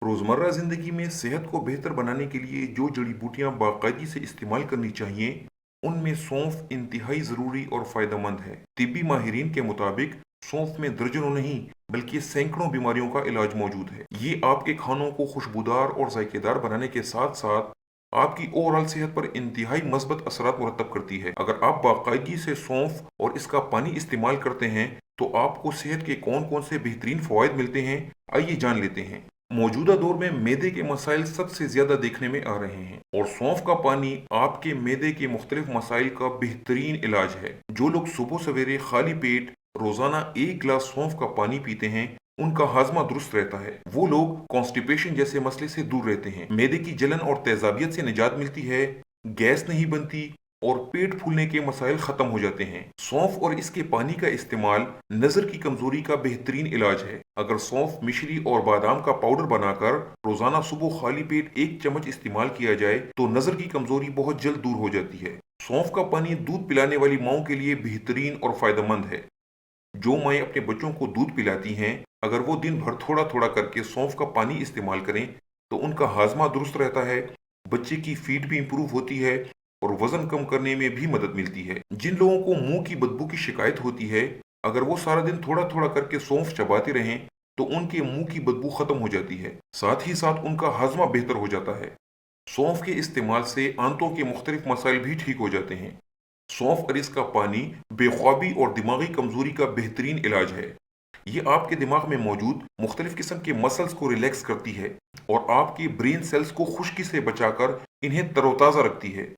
रोज़मर्रा ज़िंदगी में सेहत को बेहतर बनाने के लिए जो जड़ी बूटियां बाकायदगी से इस्तेमाल करनी चाहिए, उनमें सौंफ इंतहाई ज़रूरी और फ़ायदेमंद है। तिब्बी माहिरीन के मुताबिक सौंफ में दर्जनों नहीं बल्कि सैकड़ों बीमारियों का इलाज मौजूद है। ये आपके खानों को खुशबूदार और जायकेदार बनाने के साथ साथ आपकी ओवरऑल सेहत पर इंतहाई मस्बत असरात मुरतब करती है। अगर आप बाकायदगी से सौंफ और इसका पानी इस्तेमाल करते हैं तो आपको सेहत के कौन कौन से बेहतरीन फ़वाइद मिलते हैं, आइए जान लेते हैं। मौजूदा दौर में मैदे के मसाइल सबसे ज्यादा देखने में आ रहे हैं और सौंफ का पानी आपके मैदे के मुख्तलिफ मसाइल का बेहतरीन इलाज है। जो लोग सुबह सवेरे खाली पेट रोजाना एक गिलास सौंफ का पानी पीते हैं, उनका हाजमा दुरुस्त रहता है। वो लोग कॉन्स्टिपेशन जैसे मसले से दूर रहते हैं, मैदे की जलन और तेजाबियत से निजात मिलती है, गैस नहीं बनती और पेट फूलने के मसाइल खत्म हो जाते हैं। सौंफ और इसके पानी का इस्तेमाल नजर की कमजोरी का बेहतरीन इलाज है। अगर सौंफ, मिश्री और बादाम का पाउडर बनाकर रोजाना सुबह खाली पेट एक चम्मच इस्तेमाल किया जाए तो नजर की कमजोरी बहुत जल्द दूर हो जाती है। सौंफ का पानी दूध पिलाने वाली माओं के लिए बेहतरीन और फायदेमंद है। जो माएँ अपने बच्चों को दूध पिलाती हैं, अगर वो दिन भर थोड़ा थोड़ा करके सौंफ का पानी इस्तेमाल करें तो उनका हाजमा दुरुस्त रहता है, बच्चे की फीड भी इंप्रूव होती है और वजन कम करने में भी मदद मिलती है। जिन लोगों को मुंह की बदबू की शिकायत होती है, अगर वो सारा दिन थोड़ा थोड़ा करके सौंफ चबाते रहें तो उनके मुंह की बदबू खत्म हो जाती है, साथ ही साथ उनका हाजमा बेहतर हो जाता है। सौंफ के इस्तेमाल से आंतों के मुख्तलिफ मसाइल भी ठीक हो जाते हैं। सौंफ और इसका पानी बेख्वाबी और दिमागी कमजोरी का बेहतरीन इलाज है। ये आपके दिमाग में मौजूद मुख्तलिफ किस्म के मसल्स को रिलैक्स करती है और आपके ब्रेन सेल्स को खुश्की से बचाकर इन्हें तरोताज़ा रखती है।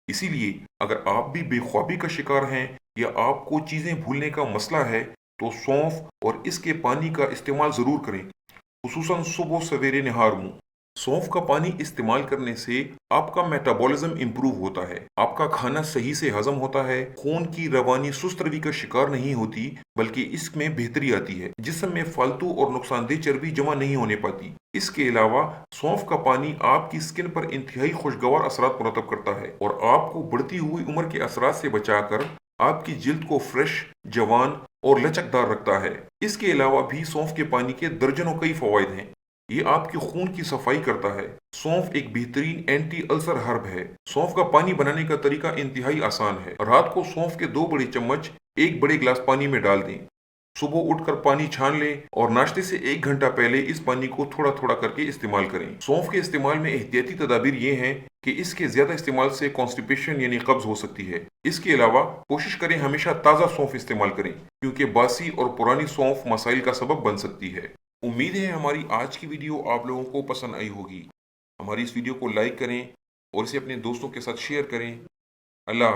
इसीलिए अगर आप भी बेख्वाबी का शिकार हैं या आपको चीज़ें भूलने का मसला है तो सौंफ और इसके पानी का इस्तेमाल ज़रूर करें, खुसूसन सुबह सवेरे निहार मुंह। सौंफ का पानी इस्तेमाल करने से आपका मेटाबॉलिज्म इंप्रूव होता है, आपका खाना सही से हजम होता है, खून की रवानी सुस्त रवि का शिकार नहीं होती बल्कि इसमें बेहतरी आती है, जिस्म में फालतू और नुकसानदेह चर्बी जमा नहीं होने पाती। इसके अलावा सौंफ का पानी आपकी स्किन पर इंतहाई खुशगवार असरात मुरतब करता है और आपको बढ़ती हुई उम्र के असरात से बचाकर आपकी जिल्द को फ्रेश, जवान और लचकदार रखता है। इसके अलावा भी सौंफ के पानी के दर्जनों कई फवाइद हैं। ये आपके खून की सफाई करता है। सौंफ एक बेहतरीन एंटी अल्सर हर्ब है। सौंफ का पानी बनाने का तरीका इंतहाई आसान है। रात को सौंफ के 2 बड़े चम्मच एक बड़े गिलास पानी में डाल दें। सुबह उठकर पानी छान लें और नाश्ते से 1 घंटा पहले इस पानी को थोड़ा थोड़ा करके इस्तेमाल करें। सौंफ के इस्तेमाल में एहतियाती तदाबीर ये हैं कि इसके ज्यादा इस्तेमाल से कॉन्स्टिपेशन यानी कब्ज हो सकती है। इसके अलावा कोशिश करें हमेशा ताज़ा सौंफ इस्तेमाल करें, क्योंकि बासी और पुरानी सौंफ मसाइल का सबब बन सकती है। उम्मीद है हमारी आज की वीडियो आप लोगों को पसंद आई होगी। हमारी इस वीडियो को लाइक करें और इसे अपने दोस्तों के साथ शेयर करें। अल्लाह हाफ़िज़।